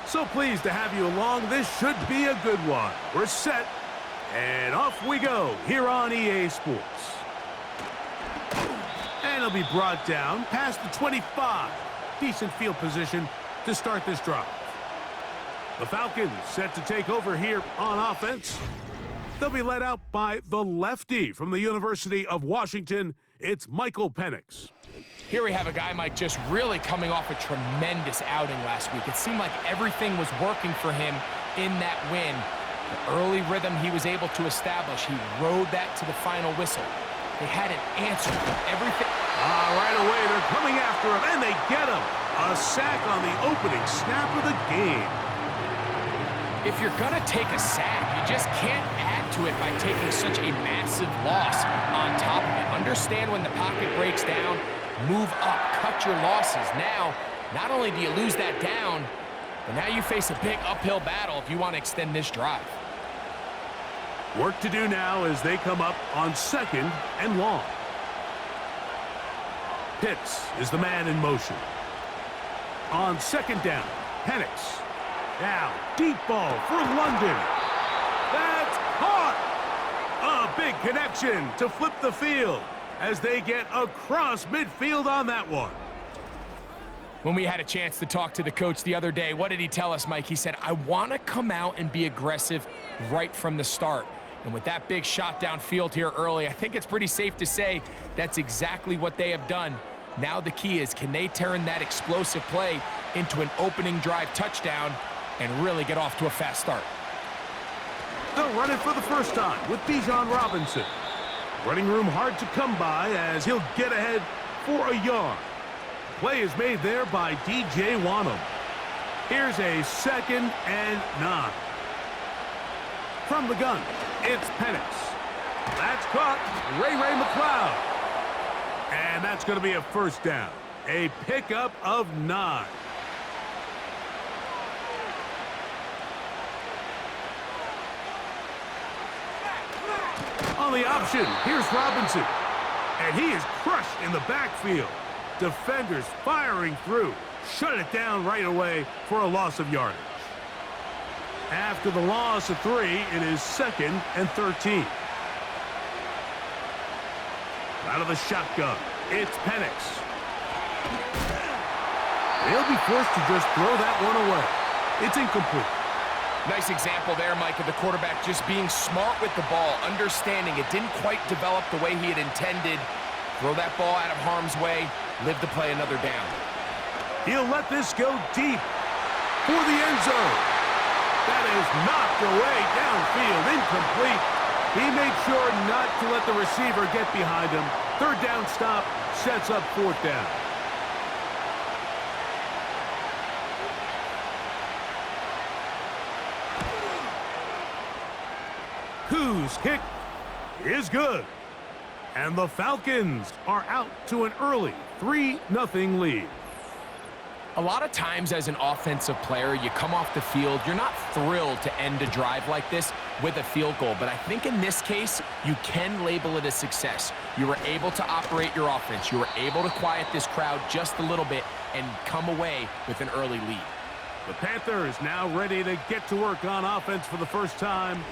So pleased to have you along. This should be a good one. We're set, and off we go here on EA Sports. And it'll be brought down past the 25. Decent field position to start this drive. The Falcons set to take over here on offense. They'll be led out by the lefty from the University of Washington. It's Michael Penix. Here we have a guy, Mike, just really coming off a tremendous outing last week. It seemed like everything was working for him in that win. The early rhythm he was able to establish, he rode that to the final whistle. They had an answer for everything. Right away, they're coming after him, and they get him. A sack on the opening snap of the game. If you're going to take a sack, you just can't add to it by taking such a massive loss on top of it. Understand when the pocket breaks down, move up, cut your losses. Now, not only do you lose that down, but now you face a big uphill battle if you want to extend this drive. Work to do now as they come up on 2nd and long. Pitts is the man in motion. On 2nd down, Penix. Now, deep ball for London. That's caught! A big connection to flip the field as they get across midfield on that one. When we had a chance to talk to the coach the other day, what did he tell us, Mike? He said, I want to come out and be aggressive right from the start. And with that big shot downfield here early, I think it's pretty safe to say that's exactly what they have done. Now the key is, can they turn that explosive play into an opening drive touchdown and really get off to a fast start? They'll run it for the first time with Bijan Robinson. Running room hard to come by as he'll get ahead for a yard. Play is made there by DJ Wanham. Here's a 2nd and 9. From the gun, it's Penix. That's caught. Ray McLeod. And that's going to be a first down. A pickup of 9. On the option, here's Robinson. And he is crushed in the backfield. Defenders firing through. Shut it down right away for a loss of yardage. After the loss of 3, it is 2nd and 13. Out of the shotgun, it's Penix. They'll be forced to just throw that one away. It's incomplete. Nice example there, Mike, of the quarterback just being smart with the ball, understanding it didn't quite develop the way he had intended. Throw that ball out of harm's way, live to play another down. He'll let this go deep for the end zone. That is knocked away downfield, incomplete. He made sure not to let the receiver get behind him. 3rd down stop sets up 4th down. Whose kick is good. And the Falcons are out to an early 3-0 lead. A lot of times as an offensive player, you come off the field, you're not thrilled to end a drive like this with a field goal. But I think in this case, you can label it a success. You were able to operate your offense. You were able to quiet this crowd just a little bit and come away with an early lead. The Panthers now ready to get to work on offense for the first time.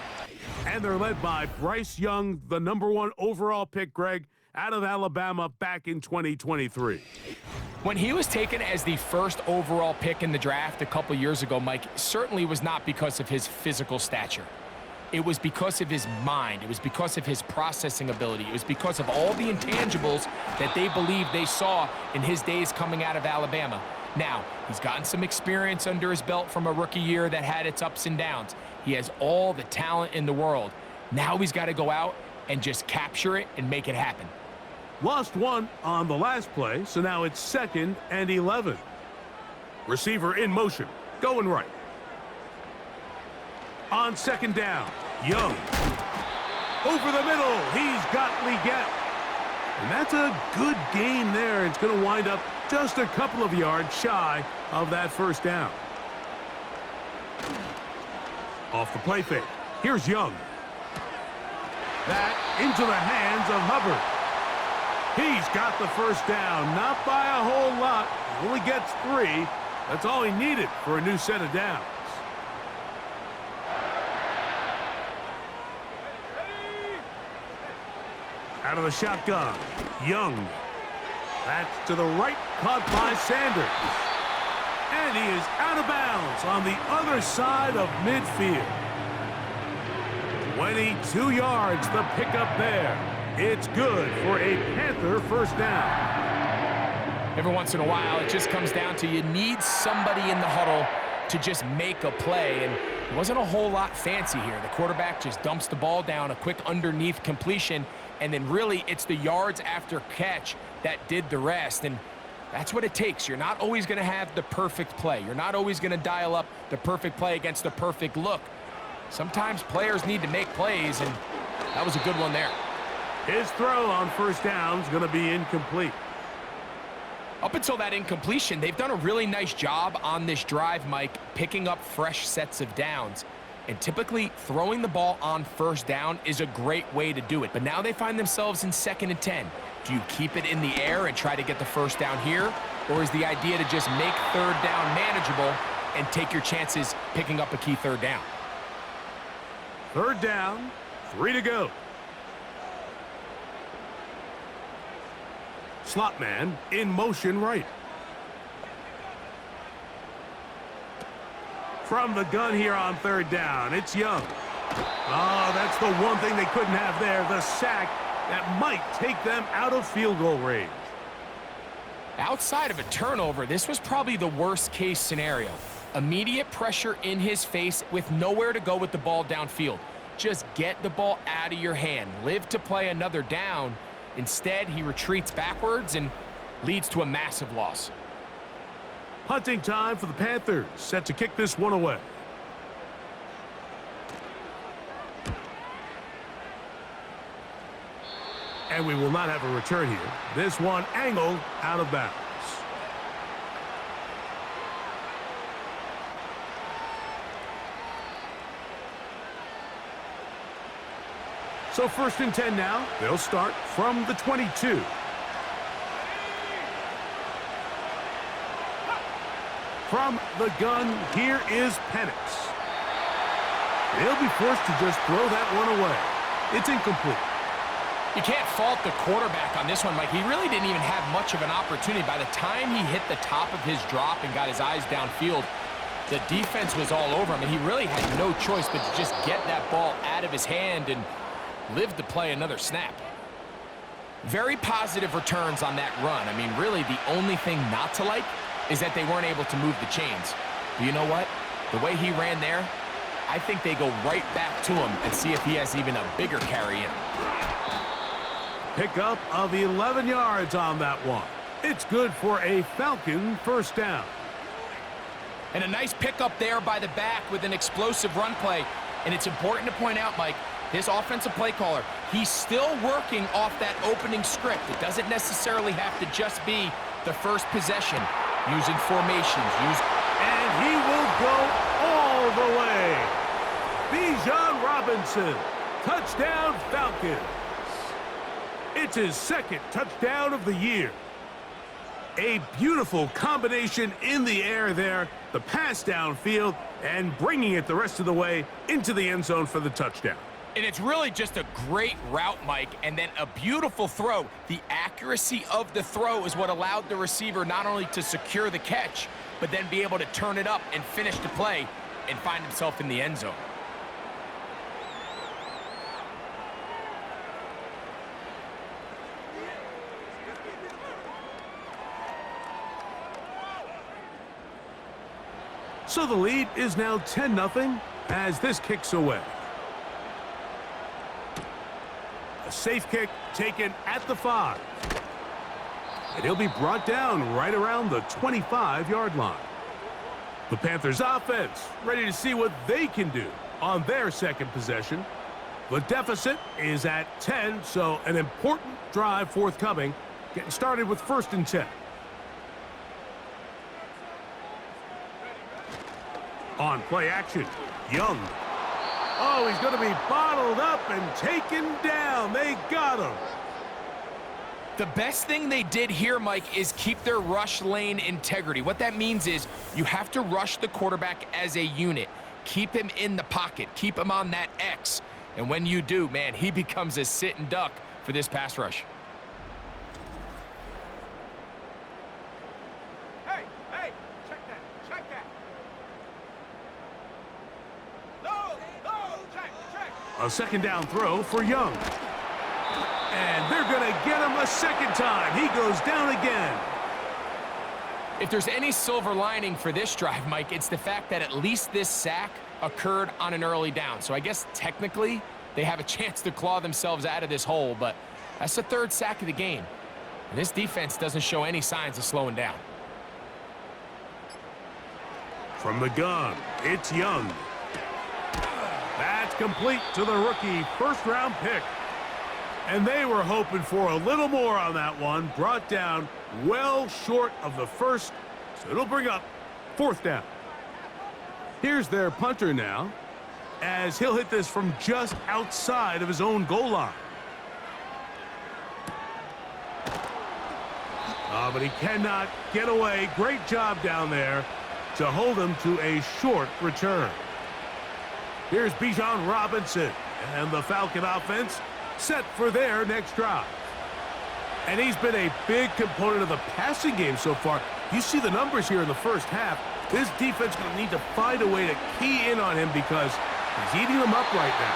And they're led by Bryce Young, the #1 overall pick, Greg, out of Alabama back in 2023. When he was taken as the first overall pick in the draft a couple years ago, Mike, certainly was not because of his physical stature. It was because of his mind. It was because of his processing ability. It was because of all the intangibles that they believed they saw in his days coming out of Alabama. Now, he's gotten some experience under his belt from a rookie year that had its ups and downs. He has all the talent in the world. Now he's got to go out and just capture it and make it happen. Lost one on the last play, so now it's 2nd and 11. Receiver in motion, going right. On 2nd down, Young. Over the middle, he's got Leggett. And that's a good gain there. It's going to wind up just a couple of yards shy of that first down. Off the play fake, here's Young. That into the hands of Hubbard. He's got the first down, not by a whole lot. He only gets 3, That's all he needed for a new set of downs. Out of the shotgun, Young. That's to the right, caught by Sanders. And he is out of bounds on the other side of midfield. 22 yards, the pickup there. It's good for a Panther first down. Every once in a while, it just comes down to you need somebody in the huddle to just make a play, and it wasn't a whole lot fancy here. The quarterback just dumps the ball down, a quick underneath completion, and then really it's the yards after catch that did the rest, and that's what it takes. You're not always going to have the perfect play. You're not always going to dial up the perfect play against the perfect look. Sometimes players need to make plays, and that was a good one there. His throw on first down is going to be incomplete. Up until that incompletion, they've done a really nice job on this drive, Mike, picking up fresh sets of downs. And typically, throwing the ball on first down is a great way to do it. But now they find themselves in 2nd and 10. Do you keep it in the air and try to get the first down here? Or is the idea to just make third down manageable and take your chances picking up a key third down? Third down, 3 to go. Slot man in motion right. From the gun here on third down, it's Young. Oh, that's the one thing they couldn't have there, the sack that might take them out of field goal range. Outside of a turnover, this was probably the worst case scenario. Immediate pressure in his face with nowhere to go with the ball downfield. Just get the ball out of your hand. Live to play another down. Instead, he retreats backwards and leads to a massive loss. Punting time for the Panthers, set to kick this one away. And we will not have a return here. This one angled out of bounds. So 1st and 10 now. They'll start from the 22. From the gun, here is Penix. He'll be forced to just throw that one away. It's incomplete. You can't fault the quarterback on this one, Mike. He really didn't even have much of an opportunity. By the time he hit the top of his drop and got his eyes downfield, the defense was all over him, and he really had no choice but to just get that ball out of his hand and live to play another snap. Very positive returns on that run. I mean, really, the only thing not to like is that they weren't able to move the chains. But you know what? The way he ran there, I think they go right back to him and see if he has even a bigger carry in. Pickup of 11 yards on that one. It's good for a Falcon first down. And a nice pickup there by the back with an explosive run play. And it's important to point out, Mike, his offensive play caller, he's still working off that opening script. It doesn't necessarily have to just be the first possession. Using formations. And he will go all the way. Bijan Robinson. Touchdown Falcons. It's his 2nd touchdown of the year. A beautiful combination in the air there. The pass downfield and bringing it the rest of the way into the end zone for the touchdown. And it's really just a great route, Mike, and then a beautiful throw. The accuracy of the throw is what allowed the receiver not only to secure the catch, but then be able to turn it up and finish the play and find himself in the end zone. So the lead is now 10-0 as this kicks away. A safe kick taken at the 5. And he'll be brought down right around the 25-yard line. The Panthers offense ready to see what they can do on their 2nd possession. The deficit is at 10, so an important drive forthcoming. Getting started with 1st and 10. On play action, Young. Oh, he's going to be bottled up and taken down. They got him. The best thing they did here, Mike, is keep their rush lane integrity. What that means is you have to rush the quarterback as a unit. Keep him in the pocket. Keep him on that X. And when you do, man, he becomes a sitting duck for this pass rush. Hey, check that. No, check. A second down throw for Young. And they're going to get him a second time. He goes down again. If there's any silver lining for this drive, Mike, it's the fact that at least this sack occurred on an early down. So I guess technically they have a chance to claw themselves out of this hole, but that's the third sack of the game. And this defense doesn't show any signs of slowing down. From the gun, it's Young. That's complete to the rookie first-round pick. And they were hoping for a little more on that one. Brought down well short of the first, so it'll bring up fourth down. Here's their punter now, as he'll hit this from just outside of his own goal line. But he cannot get away. Great job down there to hold him to a short return. Here's Bijan Robinson, and the Falcon offense set for their next drive. And he's been a big component of the passing game so far. You see the numbers here in the first half. This defense is going to need to find a way to key in on him because he's eating them up right now.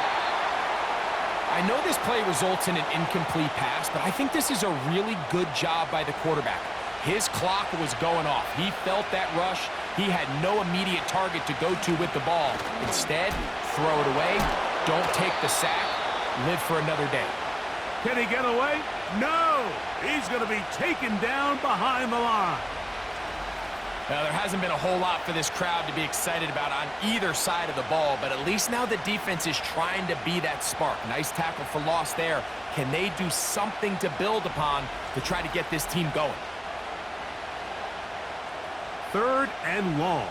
I know this play results in an incomplete pass, but I think this is a really good job by the quarterback. His clock was going off. He felt that rush. He had no immediate target to go to with the ball. Instead, throw it away. Don't take the sack. Live for another day. Can he get away? No! He's going to be taken down behind the line. Now, there hasn't been a whole lot for this crowd to be excited about on either side of the ball, but at least now the defense is trying to be that spark. Nice tackle for loss there. Can they do something to build upon to try to get this team going? Third and long.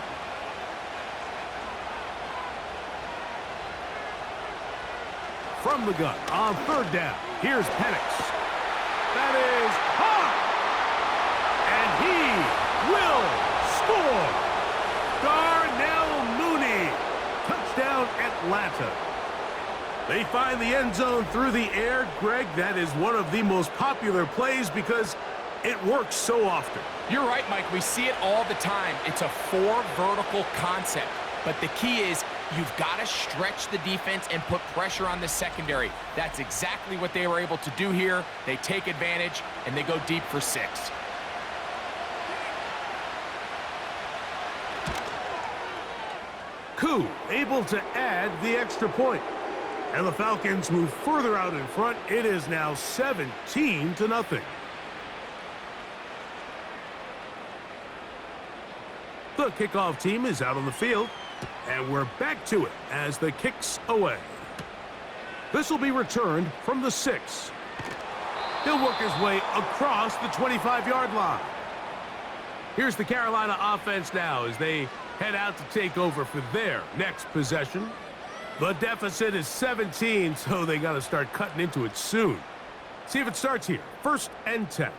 From the gun on third down. Here's Penix. That is caught. And he will score. Darnell Mooney. Touchdown Atlanta. They find the end zone through the air. Greg, that is one of the most popular plays because it works so often. You're right, Mike. We see it all the time. It's a four vertical concept. But the key is you've got to stretch the defense and put pressure on the secondary. That's exactly what they were able to do here. They take advantage, and they go deep for 6. Koo able to add the extra point. And the Falcons move further out in front. It is now 17-0. The kickoff team is out on the field. And we're back to it as the kick's away. This will be returned from the 6. He'll work his way across the 25-yard line. Here's the Carolina offense now as they head out to take over for their next possession. The deficit is 17, so they got to start cutting into it soon. See if it starts here. 1st and 10.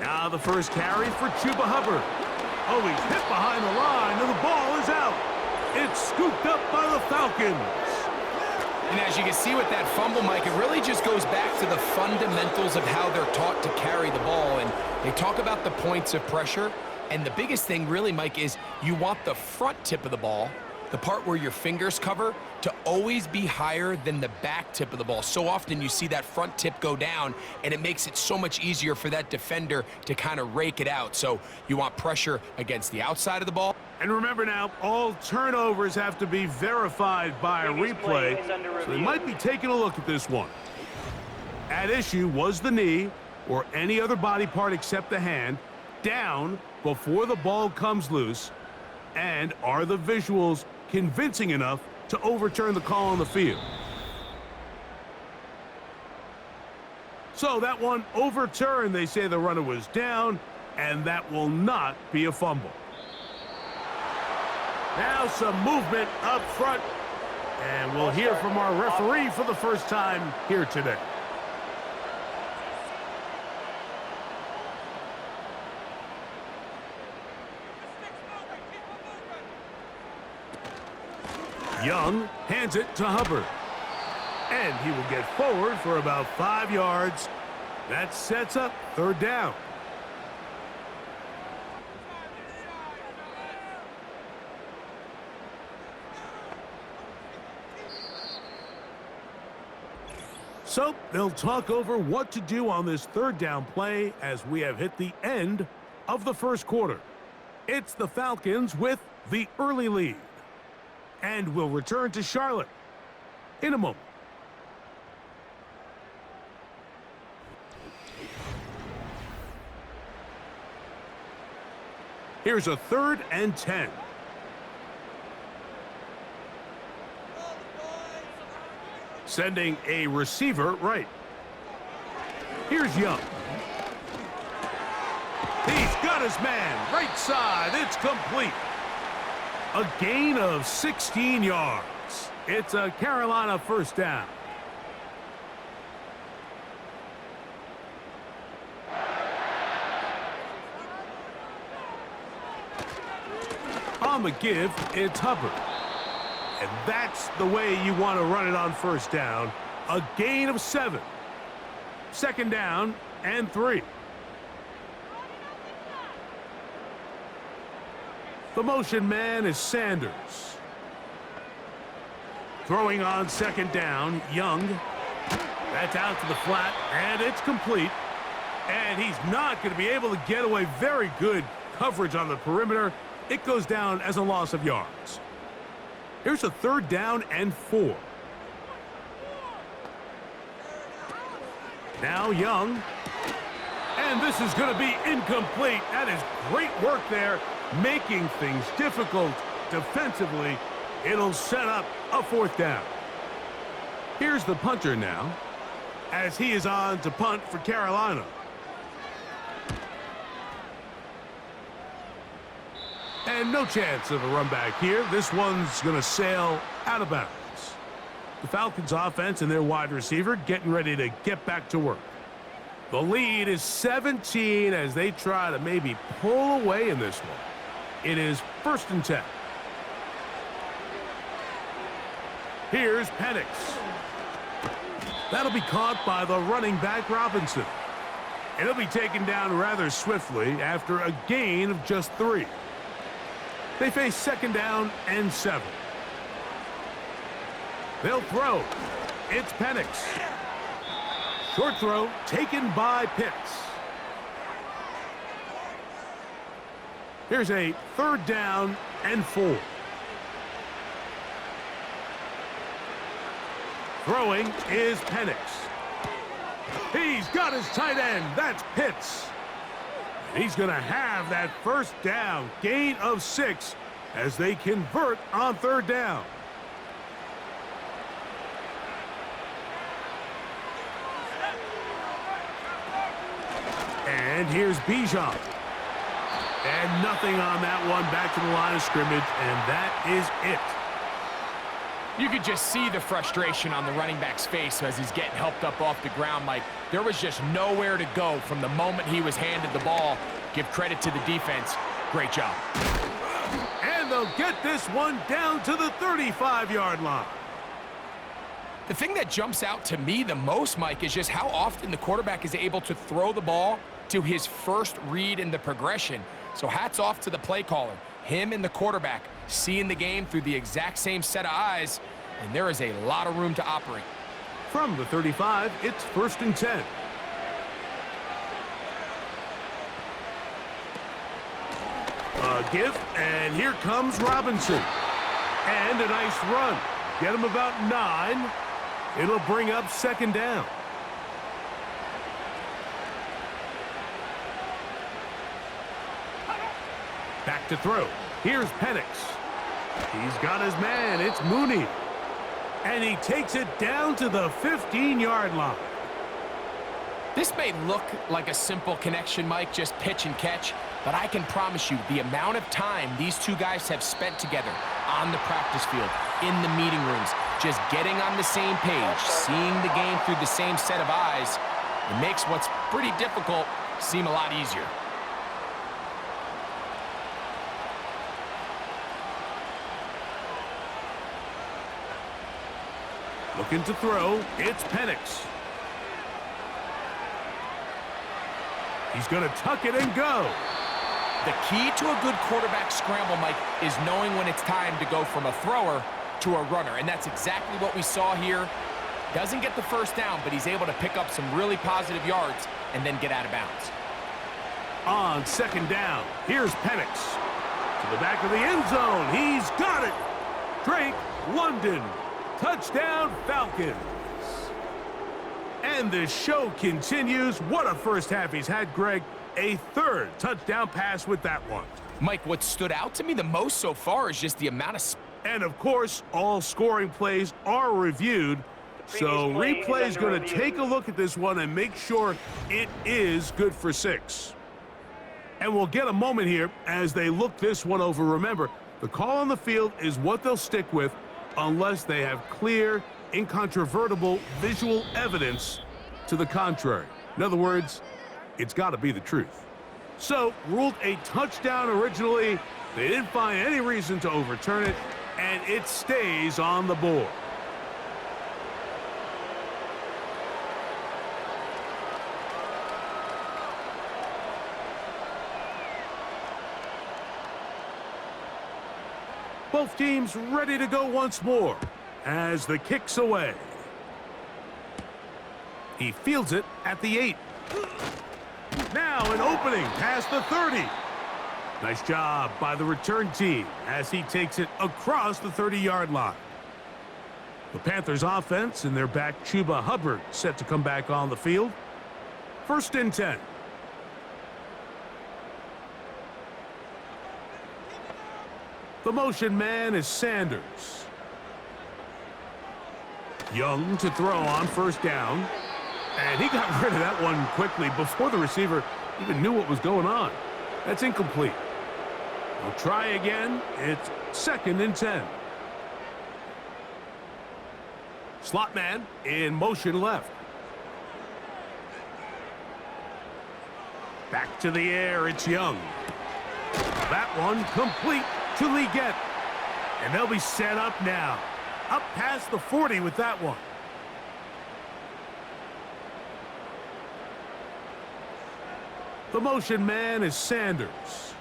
Now the first carry for Chuba Hubbard. Oh, he's hit behind the line, and the ball is out. It's scooped up by the Falcons. And as you can see with that fumble, Mike, it really just goes back to the fundamentals of how they're taught to carry the ball. And they talk about the points of pressure. And the biggest thing really, Mike, is you want the front tip of the ball, the part where your fingers cover, to always be higher than the back tip of the ball. So often you see that front tip go down, and it makes it so much easier for that defender to kind of rake it out. So you want pressure against the outside of the ball. And remember now, all turnovers have to be verified by a replay, so they might be taking a look at this one. At issue was the knee, or any other body part except the hand, down before the ball comes loose, and are the visuals convincing enough to overturn the call on the field? So that one overturned. They say the runner was down, and that will not be a fumble. Now some movement up front. And we'll hear from our referee for the first time here today. Young hands it to Hubbard. And he will get forward for about 5 yards. That sets up third down. So they'll talk over what to do on this third down play as we have hit the end of the first quarter. It's the Falcons with the early lead. And we'll return to Charlotte in a moment. Here's a 3rd and 10. Sending a receiver right. Here's Young. He's got his man right side. It's complete. A gain of 16 yards. It's a Carolina first down. On the give, it's Hubbard. And that's the way you want to run it on first down. A gain of 7. Second down and 3. The motion man is Sanders. Throwing on second down, Young. That's out to the flat, and it's complete. And he's not going to be able to get away. Very good coverage on the perimeter. It goes down as a loss of yards. Here's a 3rd down and 4. Now Young. And this is going to be incomplete. That is great work there, making things difficult defensively. It'll set up a 4th down. Here's the punter now, as he is on to punt for Carolina. And no chance of a run back here. This one's going to sail out of bounds. The Falcons offense and their wide receiver getting ready to get back to work. The lead is 17 as they try to maybe pull away in this one. It is 1st and 10. Here's Penix. That'll be caught by the running back Robinson. And he'll be taken down rather swiftly after a gain of just 3. They face second down and 7. They'll throw. It's Penix. Short throw taken by Pitts. Here's a 3rd down and 4. Throwing is Penix. He's got his tight end. That's Pitts. He's going to have that first down, gain of 6, as they convert on 3rd down. And here's Bijan. And nothing on that one, back to the line of scrimmage, and that is it. You could just see the frustration on the running back's face as he's getting helped up off the ground, Mike. There was just nowhere to go from the moment he was handed the ball. Give credit to the defense. Great job. And they'll get this one down to the 35-yard line. The thing that jumps out to me the most, Mike, is just how often the quarterback is able to throw the ball to his first read in the progression. So hats off to the play caller. Him and the quarterback seeing the game through the exact same set of eyes, and there is a lot of room to operate. From the 35, it's 1st and 10. A give, and here comes Robinson. And a nice run. Get him about 9. It'll bring up second down. Back to throw. Here's Penix. He's got his man. It's Mooney. And he takes it down to the 15-yard line. This may look like a simple connection, Mike, just pitch and catch, but I can promise you the amount of time these two guys have spent together on the practice field, in the meeting rooms, just getting on the same page, seeing the game through the same set of eyes, it makes what's pretty difficult seem a lot easier. Looking to throw, it's Penix. He's going to tuck it and go. The key to a good quarterback scramble, Mike, is knowing when it's time to go from a thrower to a runner, and that's exactly what we saw here. Doesn't get the first down, but he's able to pick up some really positive yards and then get out of bounds. On second down, here's Penix. To the back of the end zone, he's got it. Drake London, touchdown Falcons. And the show continues. What a first half he's had, Greg. A third touchdown pass with that one. Mike, what stood out to me the most so far is just the amount of... And, of course, all scoring plays are reviewed. So replay is going to take a look at this one and make sure it is good for 6. And we'll get a moment here as they look this one over. Remember, the call on the field is what they'll stick with unless they have clear, incontrovertible visual evidence to the contrary. In other words, it's got to be the truth. So, ruled a touchdown originally. They didn't find any reason to overturn it, and it stays on the board. Both teams ready to go once more as the kick's away. He fields it at the 8. Now an opening past the 30. Nice job by the return team as he takes it across the 30-yard line. The Panthers offense and their back Chuba Hubbard set to come back on the field. 1st and 10. The motion man is Sanders. Young to throw on 1st down. And he got rid of that one quickly before the receiver even knew what was going on. That's incomplete. They'll try again. It's 2nd and 10. Slot man in motion left. Back to the air, it's Young. That one complete to Leggett. And they'll be set up now. Up past the 40 with that one. The motion man is Sanders.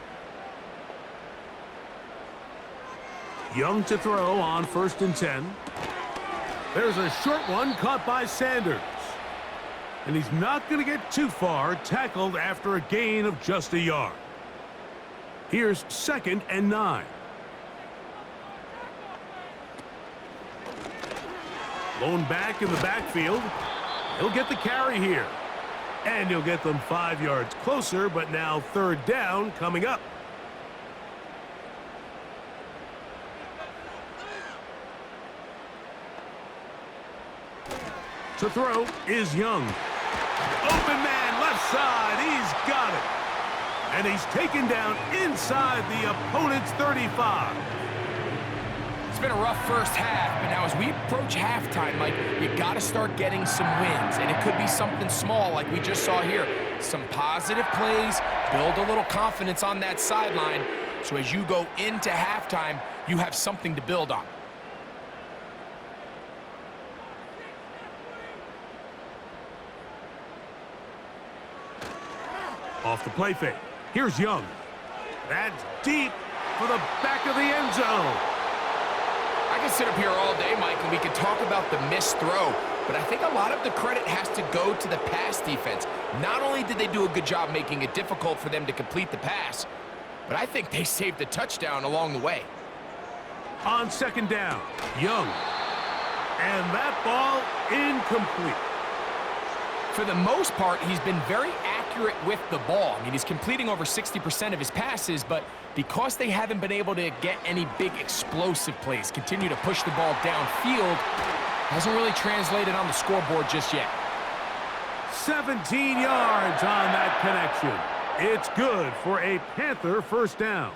Young to throw on 1st and 10. There's a short one caught by Sanders. And he's not going to get too far, tackled after a gain of just a yard. Here's 2nd and 9. Lone back in the backfield. He'll get the carry here. And he'll get them 5 yards closer, but now 3rd down coming up. To throw is Young. Open man, left side. He's got it. And he's taken down inside the opponent's 35. It's been a rough first half, but now as we approach halftime, Mike, you got to start getting some wins. And it could be something small like we just saw here. Some positive plays, build a little confidence on that sideline. So as you go into halftime, you have something to build on. Off the play fake. Here's Young. That's deep for the back of the end zone. I can sit up here all day, Mike, and we can talk about the missed throw, but I think a lot of the credit has to go to the pass defense. Not only did they do a good job making it difficult for them to complete the pass, but I think they saved the touchdown along the way. On 2nd down, Young. And that ball incomplete. For the most part, he's been very accurate with the ball. I mean, he's completing over 60% of his passes, but because they haven't been able to get any big explosive plays, continue to push the ball downfield, hasn't really translated on the scoreboard just yet. 17 yards on that connection. It's good for a Panther first down.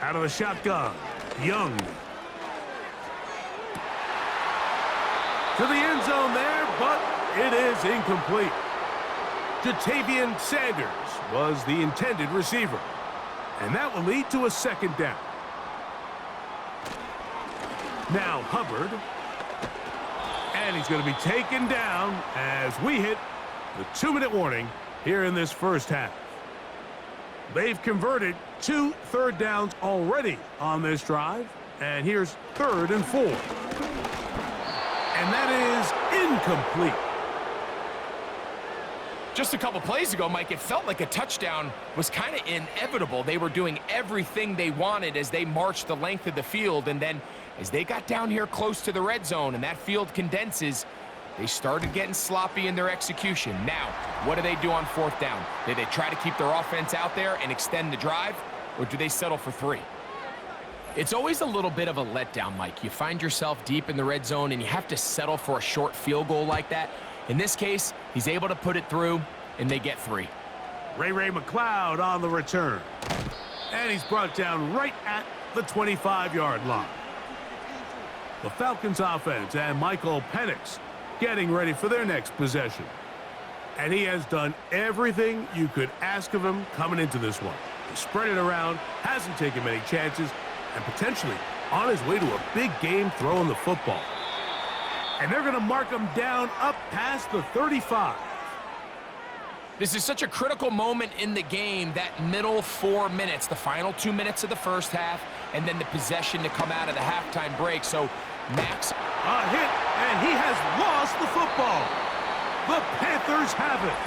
Out of the shotgun, Young. To the end zone there, but it is incomplete. Jatavian Sanders was the intended receiver. And that will lead to a second down. Now Hubbard. And he's going to be taken down as we hit the 2-minute warning here in this first half. They've converted 2 third downs already on this drive. And here's 3rd and 4. And that is incomplete. Just a couple plays ago, Mike, it felt like a touchdown was kind of inevitable. They were doing everything they wanted as they marched the length of the field. And then as they got down here close to the red zone and that field condenses, they started getting sloppy in their execution. Now, what do they do on 4th down? Do they try to keep their offense out there and extend the drive, or do they settle for 3? It's always a little bit of a letdown, Mike. You find yourself deep in the red zone and you have to settle for a short field goal like that. In this case, he's able to put it through, and they get 3. Ray McLeod on the return. And he's brought down right at the 25-yard line. The Falcons offense and Michael Penix getting ready for their next possession. And he has done everything you could ask of him coming into this one. He spread it around, hasn't taken many chances, and potentially on his way to a big game throwing the football. And they're going to mark him down up past the 35. This is such a critical moment in the game, that middle 4 minutes, the final 2 minutes of the first half, and then the possession to come out of the halftime break. So Max. A hit, and he has lost the football. The Panthers have it.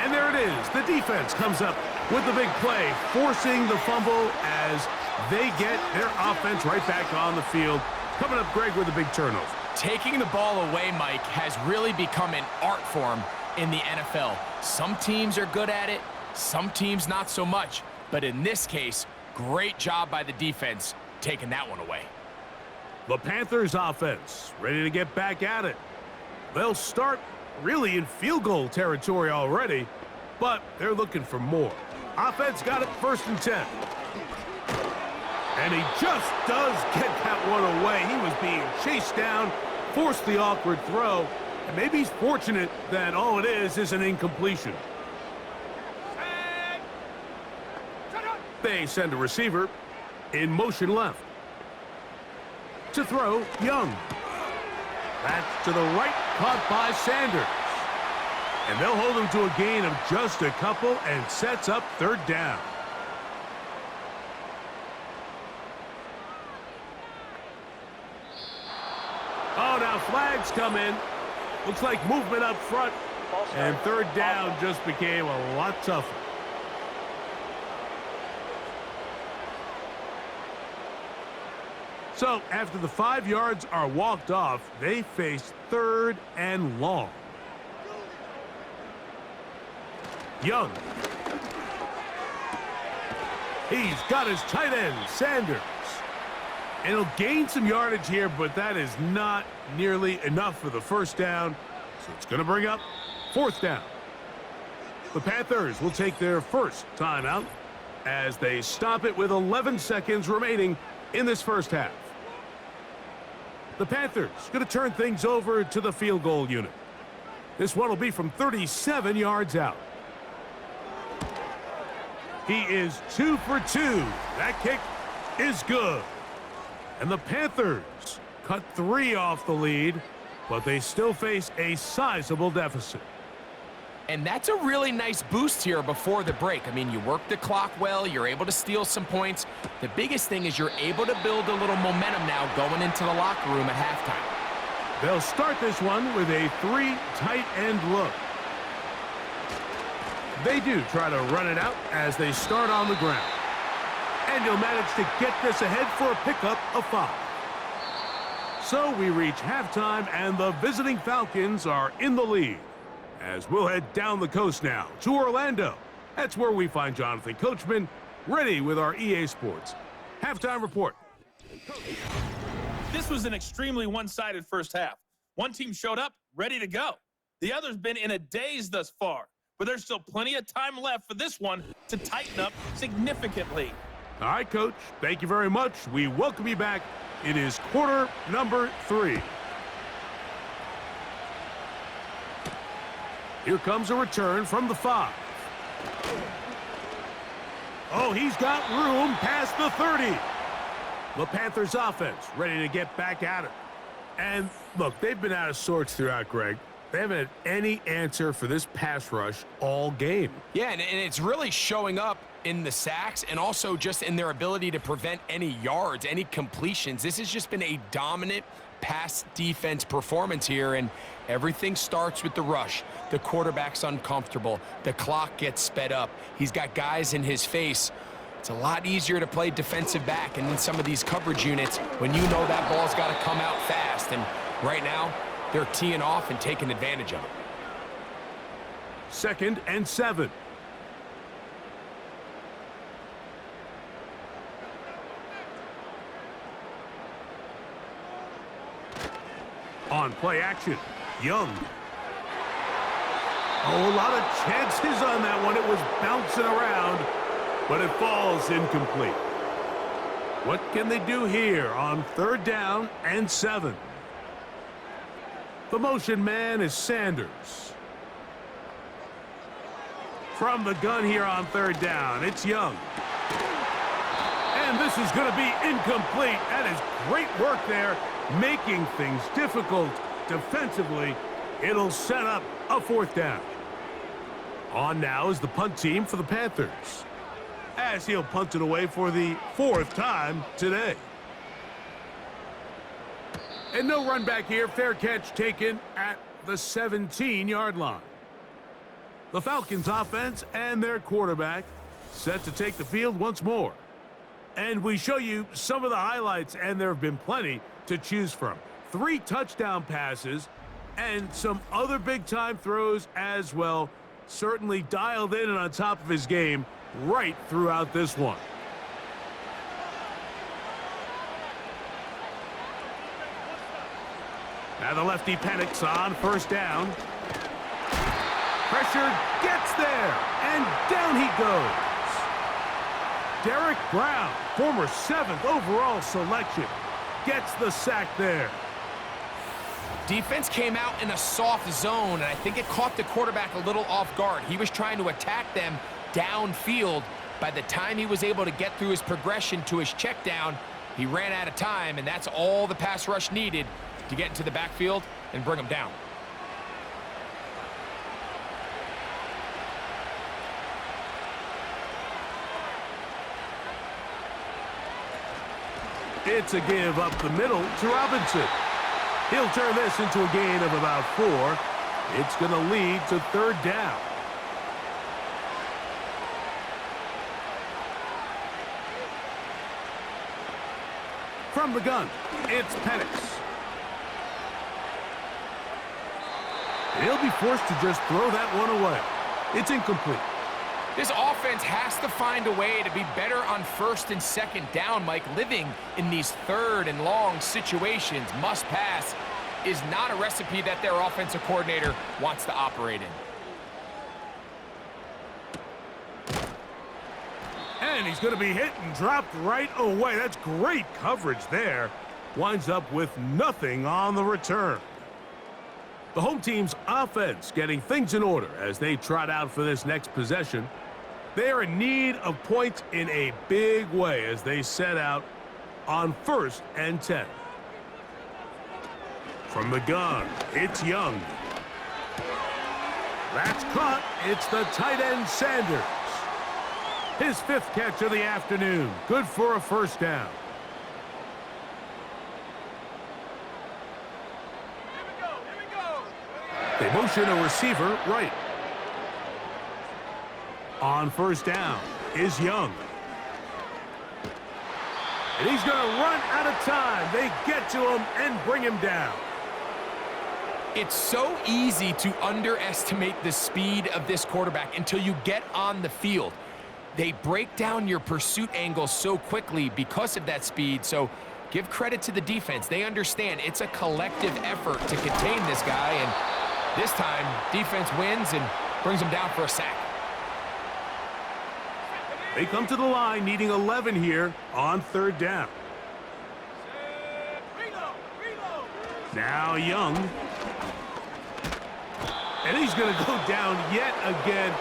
And there it is. The defense comes up with the big play, forcing the fumble as they get their offense right back on the field. Coming up, Greg, with a big turnover. Taking the ball away, Mike, has really become an art form in the NFL. Some teams are good at it, some teams not so much. But in this case, great job by the defense taking that one away. The Panthers offense ready to get back at it. They'll start really in field goal territory already, but they're looking for more. Offense got it 1st and 10. And he just does get that one away. He was being chased down, forced the awkward throw, and maybe he's fortunate that all it is an incompletion. They send a receiver in motion left. To throw, Young. That's to the right, caught by Sanders. And they'll hold him to a gain of just a couple and sets up 3rd down. Oh, now flags come in. Looks like movement up front. And 3rd down just became a lot tougher. So, after the 5 yards are walked off, they face 3rd and long. Young. He's got his tight end, Sanders. And he'll gain some yardage here, but that is not nearly enough for the first down. So it's going to bring up 4th down. The Panthers will take their first timeout as they stop it with 11 seconds remaining in this first half. The Panthers going to turn things over to the field goal unit. This one will be from 37 yards out. He is 2 for 2. That kick is good. And the Panthers cut 3 off the lead, but they still face a sizable deficit. And that's a really nice boost here before the break. I mean, you work the clock well, you're able to steal some points. The biggest thing is you're able to build a little momentum now going into the locker room at halftime. They'll start this one with a 3 tight end look. They do try to run it out as they start on the ground. And he'll manage to get this ahead for a pickup of 5. So we reach halftime, and the visiting Falcons are in the lead. As we'll head down the coast now to Orlando. That's where we find Jonathan Coachman ready with our EA Sports Halftime report. This was an extremely one-sided first half. One team showed up, ready to go. The other's been in a daze thus far, but there's still plenty of time left for this one to tighten up significantly. All right, Coach. Thank you very much. We welcome you back. It is quarter number 3. Here comes a return from the 5. Oh, he's got room past the 30. The Panthers offense ready to get back at it. And look, they've been out of sorts throughout, Greg. They haven't had any answer for this pass rush all game. Yeah, and it's really showing up in the sacks and also just in their ability to prevent any yards, any completions. This has just been a dominant pass defense performance here, and everything starts with the rush. The quarterback's uncomfortable. The clock gets sped up. He's got guys in his face. It's a lot easier to play defensive back and in some of these coverage units when you know that ball's got to come out fast. And right now, they're teeing off and taking advantage of it. 2nd and 7. On play action, Young. Oh, a lot of chances on that one. It was bouncing around, but it falls incomplete. What can they do here on 3rd down and 7? The motion man is Sanders. From the gun here on 3rd down, it's Young. And this is going to be incomplete. That is great work there, making things difficult defensively. It'll set up a 4th down. On now is the punt team for the Panthers, as he'll punt it away for the 4th time today. And no run back here. Fair catch taken at the 17-yard line. The Falcons offense and their quarterback set to take the field once more. And we show you some of the highlights, and there have been plenty to choose from. 3 touchdown passes and some other big-time throws as well. Certainly dialed in and on top of his game right throughout this one. Now the lefty Penix on 1st down. Pressure gets there, and down he goes. Derek Brown, former 7th overall selection, gets the sack there. Defense came out in a soft zone, and I think it caught the quarterback a little off guard. He was trying to attack them downfield. By the time he was able to get through his progression to his check down, he ran out of time, and that's all the pass rush needed to get into the backfield and bring him down. It's a give up the middle to Robinson. He'll turn this into a gain of about 4. It's going to lead to 3rd down. From the gun, it's Penix. He'll be forced to just throw that one away. It's incomplete. This offense has to find a way to be better on 1st and 2nd down, Mike. Living in these 3rd and long situations, must pass, is not a recipe that their offensive coordinator wants to operate in. And he's going to be hit and dropped right away. That's great coverage there. Winds up with nothing on the return. The home team's offense getting things in order as they trot out for this next possession. They are in need of points in a big way as they set out on 1st and 10. From the gun, it's Young. That's caught. It's the tight end Sanders. His 5th catch of the afternoon. Good for a 1st down. They motion a receiver right. On 1st down is Young. And he's going to run out of time. They get to him and bring him down. It's so easy to underestimate the speed of this quarterback until you get on the field. They break down your pursuit angle so quickly because of that speed. So give credit to the defense. They understand it's a collective effort to contain this guy. And this time, defense wins and brings him down for a sack. They come to the line needing 11 here on third down. Now Young. And he's going to go down yet again.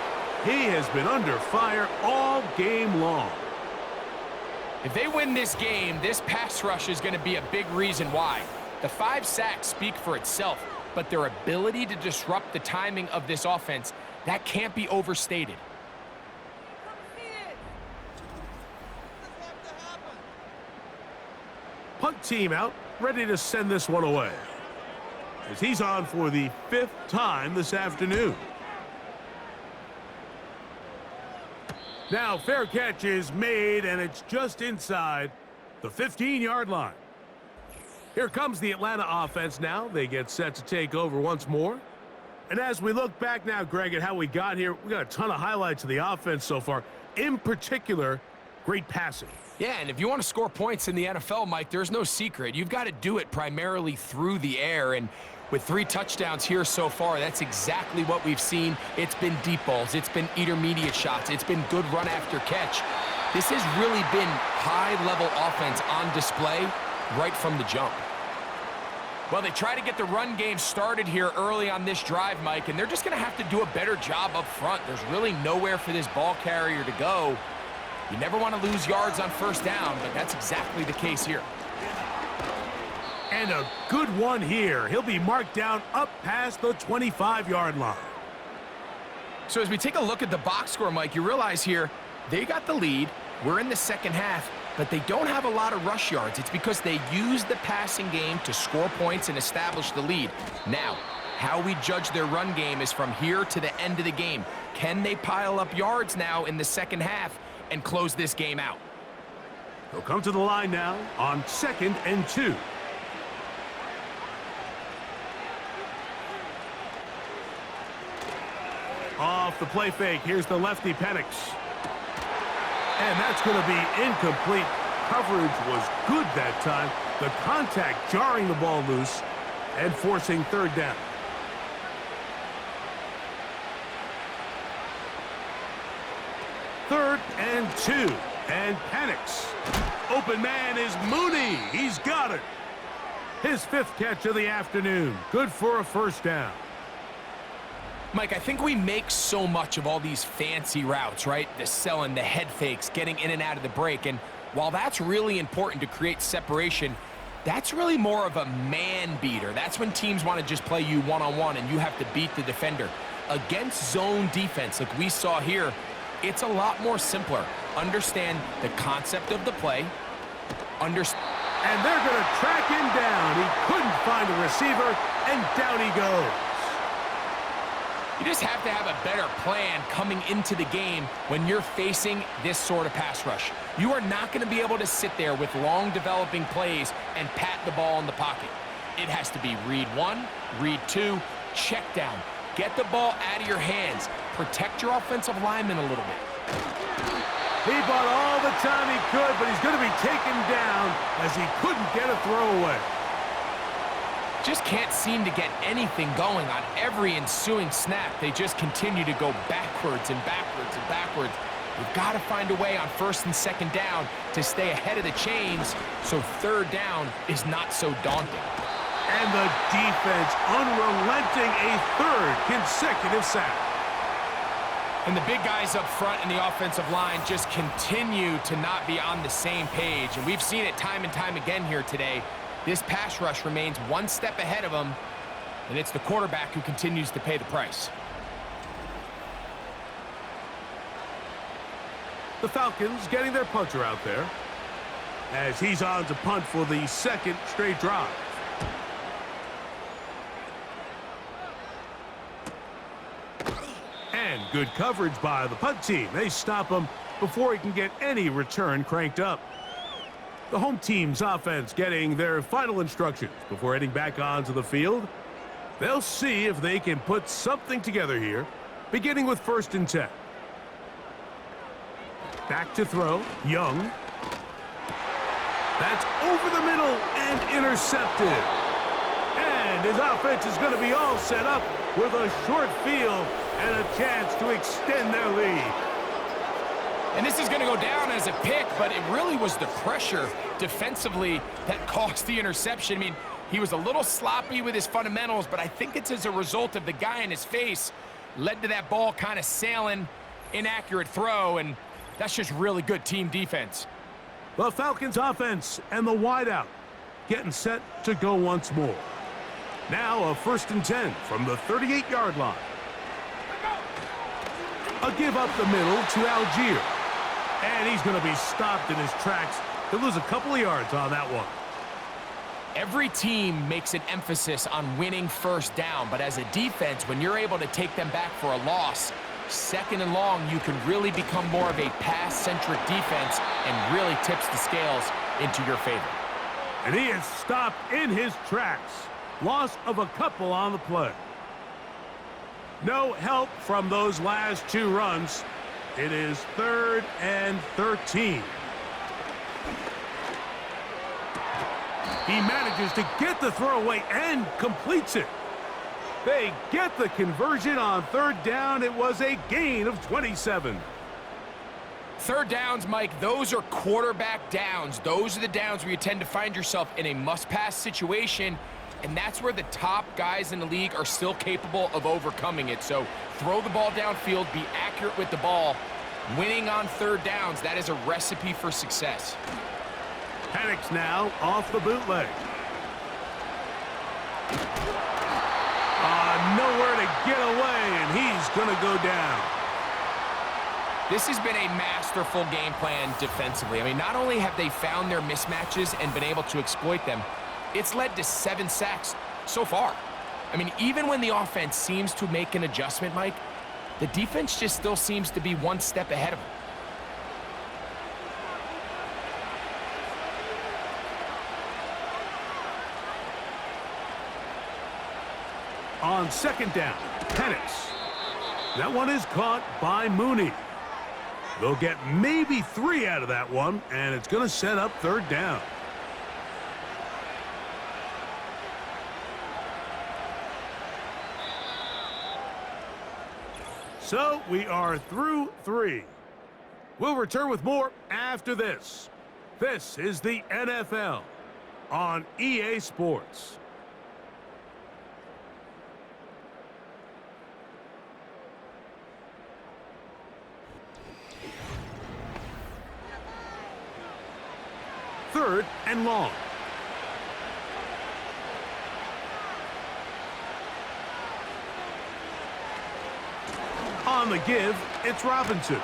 He has been under fire all game long. If they win this game, this pass rush is going to be a big reason why. The 5 sacks speak for itself, but their ability to disrupt the timing of this offense, that can't be overstated. Punt team out, ready to send this one away, as he's on for the 5th time this afternoon. Now fair catch is made, and it's just inside the 15-yard line. Here comes the Atlanta offense now. They get set to take over once more. And as we look back now, Greg, at how we got here, we got a ton of highlights of the offense so far. In particular, great passing. Yeah, and if you want to score points in the NFL, Mike, there's no secret. You've got to do it primarily through the air, and with 3 touchdowns here so far, that's exactly what we've seen. It's been deep balls. It's been intermediate shots. It's been good run after catch. This has really been high-level offense on display right from the jump. Well, they try to get the run game started here early on this drive, Mike, and they're just going to have to do a better job up front. There's really nowhere for this ball carrier to go. You never want to lose yards on first down, but that's exactly the case here. And a good one here. He'll be marked down up past the 25-yard line. So as we take a look at the box score, Mike, you realize here they got the lead. We're in the second half, but they don't have a lot of rush yards. It's because they use the passing game to score points and establish the lead. Now, how we judge their run game is from here to the end of the game. Can they pile up yards now in the second half and close this game out? They'll come to the line now on 2nd and 2. Off the play fake, here's the lefty Penix. And that's going to be incomplete. Coverage was good that time. The contact jarring the ball loose and forcing third down. Third and 2. And Penix. Open man is Mooney. He's got it. His 5th catch of the afternoon. Good for a first down. Mike, I think we make so much of all these fancy routes, right? The selling, the head fakes, getting in and out of the break. And while that's really important to create separation, that's really more of a man beater. That's when teams want to just play you one-on-one and you have to beat the defender. Against zone defense, like we saw here, it's a lot more simpler. Understand the concept of the play. And they're going to track him down. He couldn't find a receiver, and down he goes. You just have to have a better plan coming into the game when you're facing this sort of pass rush. You are not going to be able to sit there with long developing plays and pat the ball in the pocket. It has to be read 1, read 2, check down. Get the ball out of your hands. Protect your offensive lineman a little bit. He bought all the time he could, but he's going to be taken down as he couldn't get a throwaway. Just can't seem to get anything going on every ensuing snap. They just continue to go backwards and backwards and backwards. We've got to find a way on 1st and 2nd down to stay ahead of the chains so 3rd down is not so daunting. And the defense unrelenting, a 3rd consecutive sack. And the big guys up front in the offensive line just continue to not be on the same page. And we've seen it time and time again here today. This pass rush remains one step ahead of them, and it's the quarterback who continues to pay the price. The Falcons getting their punter out there as he's on to punt for the 2nd straight drive. And good coverage by the punt team. They stop him before he can get any return cranked up. The home team's offense getting their final instructions before heading back onto the field. They'll see if they can put something together here, beginning with 1st and 10. Back to throw. Young. That's over the middle and intercepted. And his offense is going to be all set up with a short field and a chance to extend their lead. And this is going to go down as a pick, but it really was the pressure defensively that caused the interception. I mean, he was a little sloppy with his fundamentals, but I think it's as a result of the guy in his face led to that ball kind of sailing, inaccurate throw, and that's just really good team defense. The Falcons offense and the wideout getting set to go once more. Now a 1st and 10 from the 38-yard line. A give up the middle to Algier. And he's going to be stopped in his tracks. He'll lose a couple of yards on that one. Every team makes an emphasis on winning first down, but as a defense, when you're able to take them back for a loss, 2nd and long, you can really become more of a pass-centric defense and really tips the scales into your favor. And he is stopped in his tracks. Loss of a couple on the play. No help from those last 2 runs. It is 3rd and 13. He manages to get the throw away and completes it. They get the conversion on 3rd down. It was a gain of 27. 3rd downs, Mike, those are quarterback downs. Those are the downs where you tend to find yourself in a must-pass situation, and that's where the top guys in the league are still capable of overcoming it. So throw the ball downfield, be accurate with the ball. Winning on 3rd downs, that is a recipe for success. Penix now off the bootleg. Nowhere to get away, and he's going to go down. This has been a masterful game plan defensively. I mean, not only have they found their mismatches and been able to exploit them, it's led to 7 sacks so far. I mean, even when the offense seems to make an adjustment, Mike, the defense just still seems to be one step ahead of them. On 2nd down, Penix. That one is caught by Mooney. They'll get maybe 3 out of that one, and it's going to set up 3rd down. So we are through 3. We'll return with more after this. This is the NFL on EA Sports. Third and long. On the give, it's Robinson.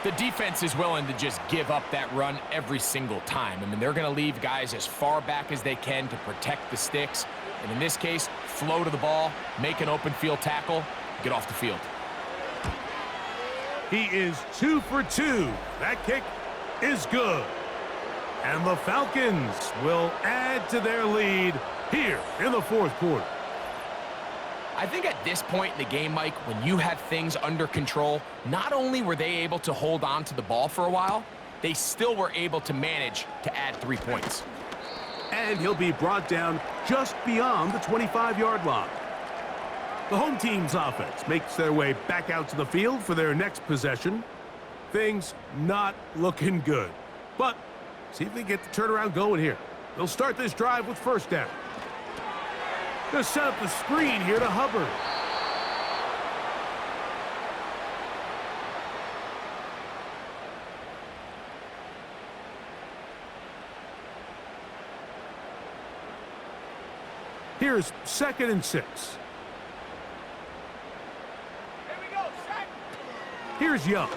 The defense is willing to just give up that run every single time. I mean, they're going to leave guys as far back as they can to protect the sticks. And in this case, flow to the ball, make an open field tackle, get off the field. He is 2 for 2. That kick is good. And the Falcons will add to their lead here in the 4th quarter. I think at this point in the game, Mike, when you have things under control, not only were they able to hold on to the ball for a while, they still were able to manage to add 3 points. And he'll be brought down just beyond the 25-yard line. The home team's offense makes their way back out to the field for their next possession. Things not looking good. But see if they get the turnaround going here. They'll start this drive with 1st down. They'll set up the screen here to Hubbard. Here's 2nd and 6. Here's Young.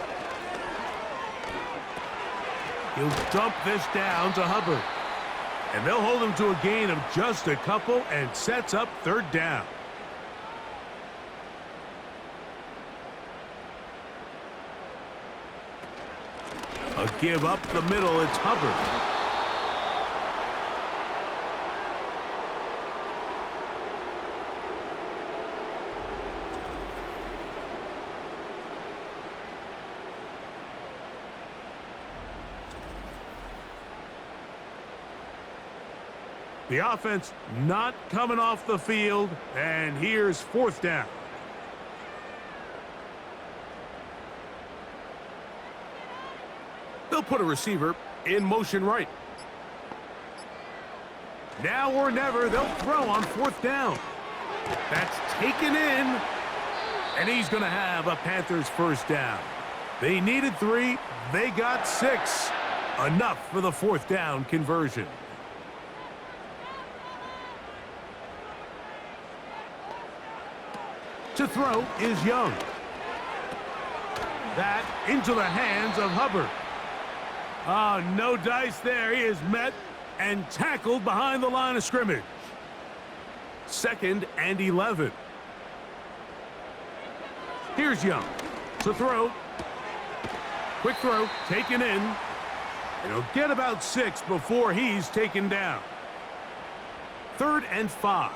He'll dump this down to Hubbard. And they'll hold him to a gain of just a couple and sets up 3rd down. A give up the middle, it's Hubbard. The offense not coming off the field, and here's 4th down. They'll put a receiver in motion right. Now or never, they'll throw on 4th down. That's taken in, and he's going to have a Panthers 1st down. They needed 3, they got 6. Enough for the 4th down conversion. To throw is Young. That into the hands of Hubbard. Oh, no dice there. He is met and tackled behind the line of scrimmage. 2nd and 11. Here's Young to throw. Quick throw, taken in. And he'll get about 6 before he's taken down. 3rd and 5.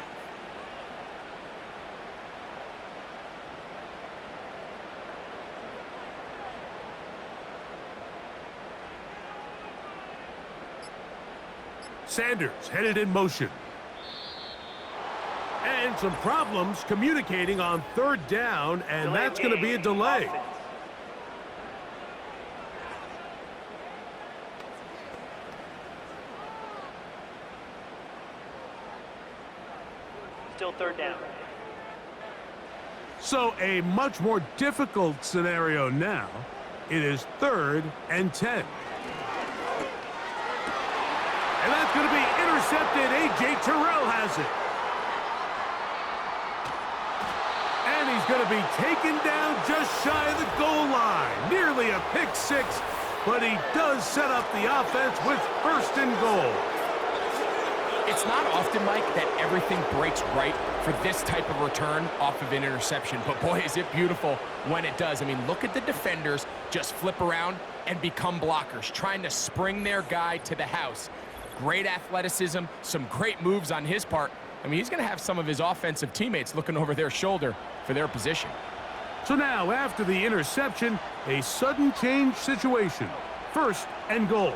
Sanders headed in motion. And some problems communicating on 3rd down, and that's going to be a delay. Still 3rd down. So a much more difficult scenario now. It is 3rd and 10. And that's going to be intercepted. A.J. Terrell has it. And he's going to be taken down just shy of the goal line. Nearly a pick 6, but he does set up the offense with 1st and goal. It's not often, Mike, that everything breaks right for this type of return off of an interception. But boy, is it beautiful when it does. I mean, look at the defenders just flip around and become blockers, trying to spring their guy to the house. Great athleticism, some great moves on his part. I mean, he's going to have some of his offensive teammates looking over their shoulder for their position. So now, after the interception, a sudden change situation. 1st and goal.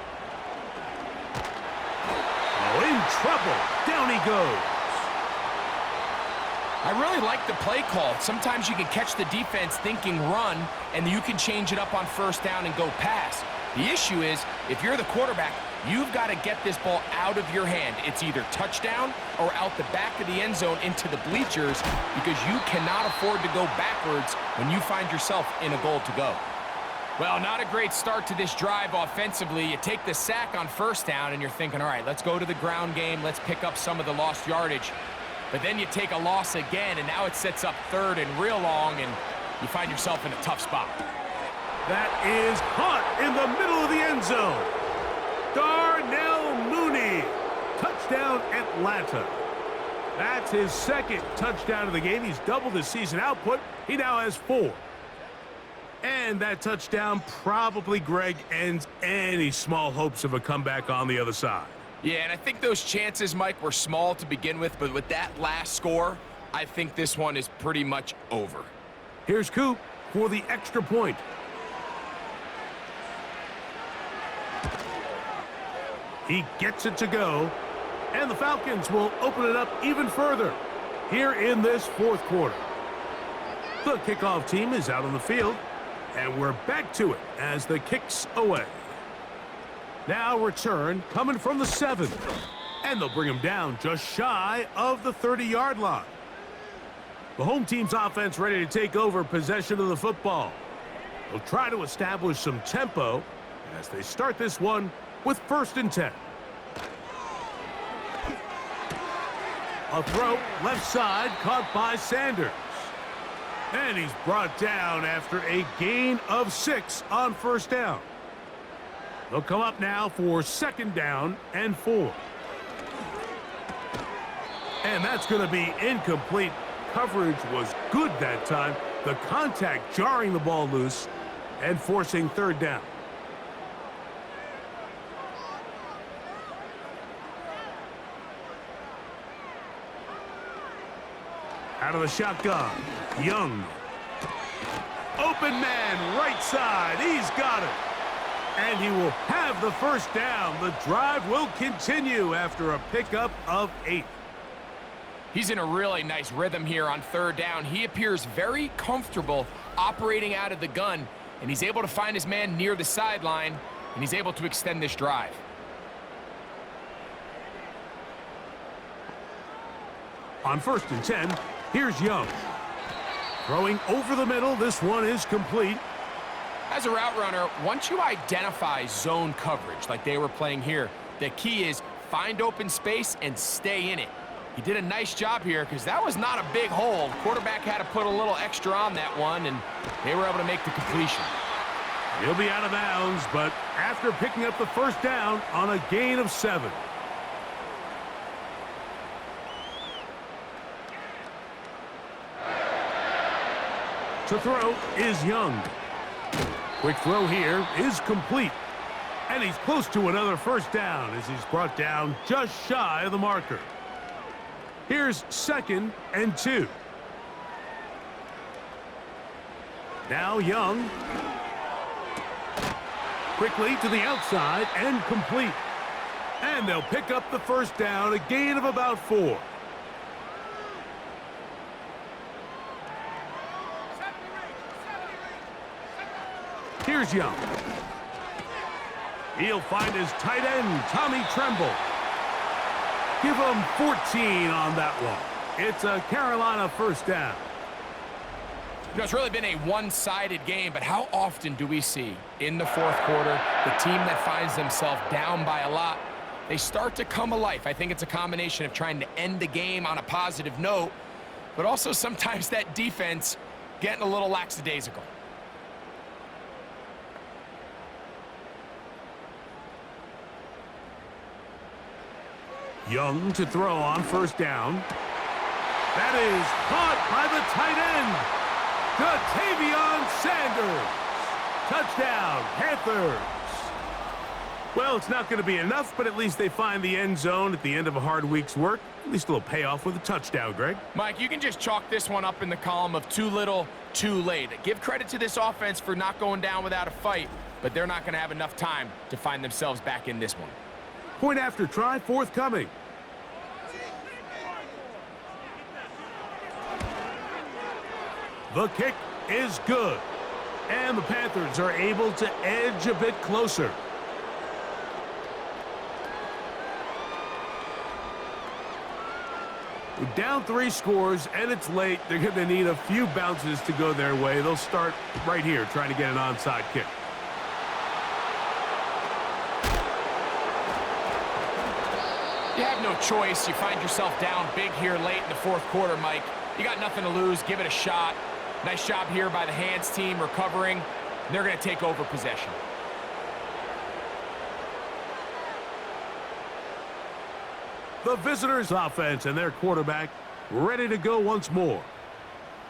Oh, in trouble. Down he goes. I really like the play call. Sometimes you can catch the defense thinking run, and you can change it up on 1st down and go pass. The issue is, if you're the quarterback, you've got to get this ball out of your hand. It's either touchdown or out the back of the end zone into the bleachers, because you cannot afford to go backwards when you find yourself in a goal to go. Well, not a great start to this drive offensively. You take the sack on 1st down, and you're thinking, all right, let's go to the ground game. Let's pick up some of the lost yardage. But then you take a loss again, and now it sets up 3rd and real long, and you find yourself in a tough spot. That is caught in the middle of the end zone. Darnell Mooney. Touchdown, Atlanta. That's his 2nd touchdown of the game. He's doubled his season output. He now has 4. And that touchdown probably, Greg, ends any small hopes of a comeback on the other side. Yeah, and I think those chances, Mike, were small to begin with, but with that last score, I think this one is pretty much over. Here's Coop for the extra point. He gets it to go, and the Falcons will open it up even further here in this 4th quarter. The kickoff team is out on the field, and we're back to it as the kick's away. Now return coming from the 7, and they'll bring him down just shy of the 30-yard line. The home team's offense ready to take over possession of the football. They'll try to establish some tempo as they start this one with 1st and 10. A throw left side caught by Sanders. And he's brought down after a gain of 6 on 1st down. They'll come up now for 2nd down and 4. And that's going to be incomplete. Coverage was good that time. The contact jarring the ball loose and forcing 3rd down. Out of the shotgun, Young. Open man, right side. He's got it. And he will have the first down. The drive will continue after a pickup of 8. He's in a really nice rhythm here on third down. He appears very comfortable operating out of the gun, and he's able to find his man near the sideline, and he's able to extend this drive. On 1st and 10, here's Young. Throwing over the middle, this one is complete. As a route runner, once you identify zone coverage like they were playing here, the key is find open space and stay in it. He did a nice job here because that was not a big hole. Quarterback had to put a little extra on that one, and they were able to make the completion. He'll be out of bounds, but after picking up the first down on a gain of 7. To throw is Young. Quick throw here is complete. And he's close to another first down as he's brought down just shy of the marker. Here's 2nd and 2. Now Young. Quickly to the outside and complete. And they'll pick up the first down, a gain of about 4. Here's Young. He'll find his tight end, Tommy Tremble. Give him 14 on that one. It's a Carolina first down. You know, it's really been a one-sided game, but how often do we see in the fourth quarter the team that finds themselves down by a lot, they start to come alive? I think it's a combination of trying to end the game on a positive note, but also sometimes that defense getting a little lackadaisical. Young to throw on first down. That is caught by the tight end, Ja'Tavion Sanders. Touchdown, Panthers. Well, it's not going to be enough, but at least they find the end zone at the end of a hard week's work. At least a little payoff with a touchdown, Greg. Mike, you can just chalk this one up in the column of too little, too late. Give credit to this offense for not going down without a fight, but they're not going to have enough time to find themselves back in this one. Point after try forthcoming. The kick is good. And the Panthers are able to edge a bit closer. Down 3 scores, and it's late. They're going to need a few bounces to go their way. They'll start right here trying to get an onside kick. You have no choice. You find yourself down big here late in the fourth quarter, Mike. You got nothing to lose. Give it a shot. Nice job here by the hands team recovering. They're going to take over possession. The visitors' offense and their quarterback ready to go once more.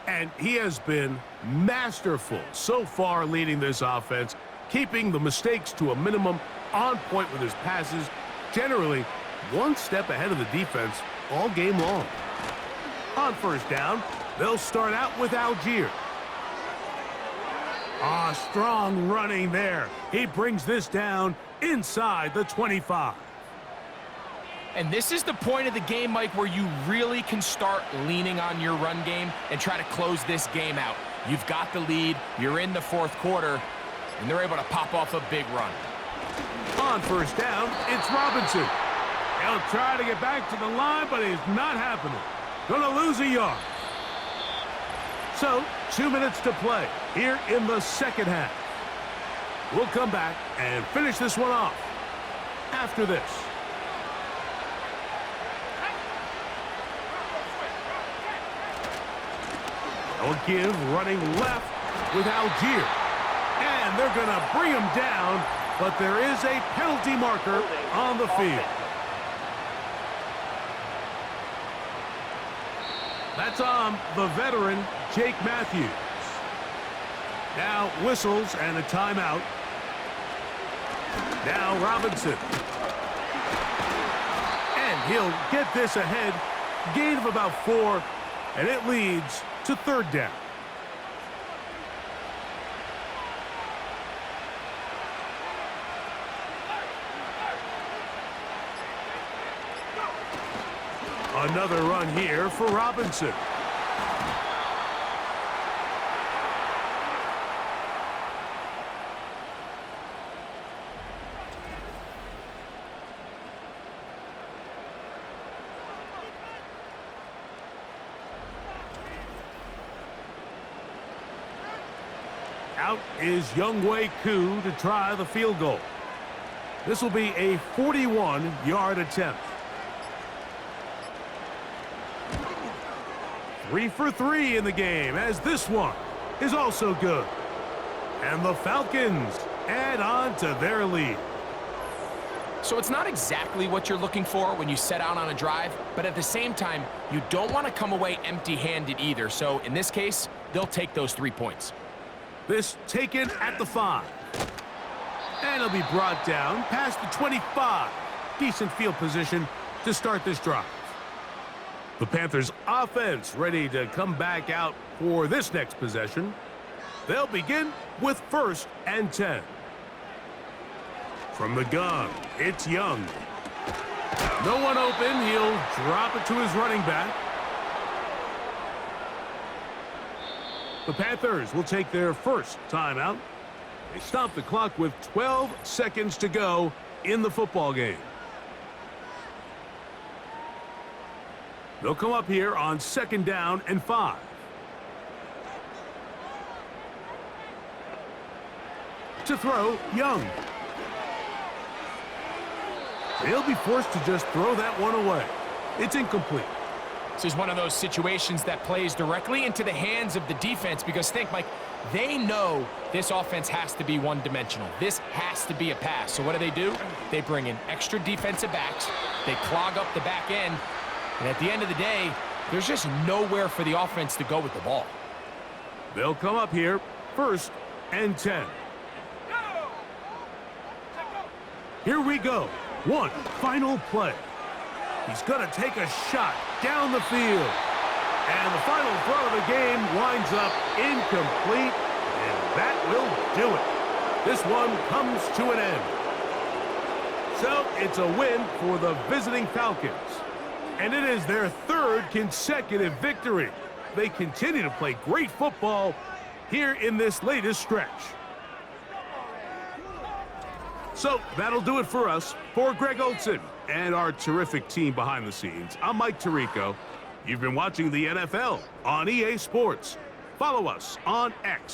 And he has been masterful so far leading this offense, keeping the mistakes to a minimum, on point with his passes, generally one step ahead of the defense all game long. On first down, they'll start out with Algier. Strong running there. He brings this down inside the 25. And this is the point of the game, Mike, where you really can start leaning on your run game and try to close this game out. You've got the lead, you're in the fourth quarter, and they're able to pop off a big run. On first down, it's Robinson. He'll try to get back to the line, but it's not happening. Gonna lose a yard. So, 2 minutes to play here in the second half. We'll come back and finish this one off after this. They'll give running left with Algier. And they're going to bring him down, but there is a penalty marker on the field. That's on the veteran, Jake Matthews. Now whistles and a timeout. Now Robinson. And he'll get this ahead. Gain of about 4, and it leads to third down. Another run here for Robinson. Out is Younghoe Koo to try the field goal. This will be a 41-yard attempt. 3 for 3 in the game, as this one is also good. And the Falcons add on to their lead. So it's not exactly what you're looking for when you set out on a drive, but at the same time, you don't want to come away empty-handed either. So in this case, they'll take those 3 points. This taken at the 5. And it'll be brought down past the 25. Decent field position to start this drive. The Panthers offense ready to come back out for this next possession. They'll begin with 1st and 10. From the gun, it's Young. No one open. He'll drop it to his running back. The Panthers will take their first timeout. They stop the clock with 12 seconds to go in the football game. They'll come up here on 2nd down and 5. To throw, Young. They'll be forced to just throw that one away. It's incomplete. This is one of those situations that plays directly into the hands of the defense because think, Mike, they know this offense has to be one-dimensional. This has to be a pass. So what do? They bring in extra defensive backs. They clog up the back end. And at the end of the day, there's just nowhere for the offense to go with the ball. They'll come up here, 1st and 10. Here we go. One final play. He's going to take a shot down the field. And the final throw of the game winds up incomplete, and that will do it. This one comes to an end. So it's a win for the visiting Falcons. And it is their 3rd consecutive victory. They continue to play great football here in this latest stretch. So that'll do it for us. For Greg Olson and our terrific team behind the scenes, I'm Mike Tirico. You've been watching the NFL on EA Sports. Follow us on X.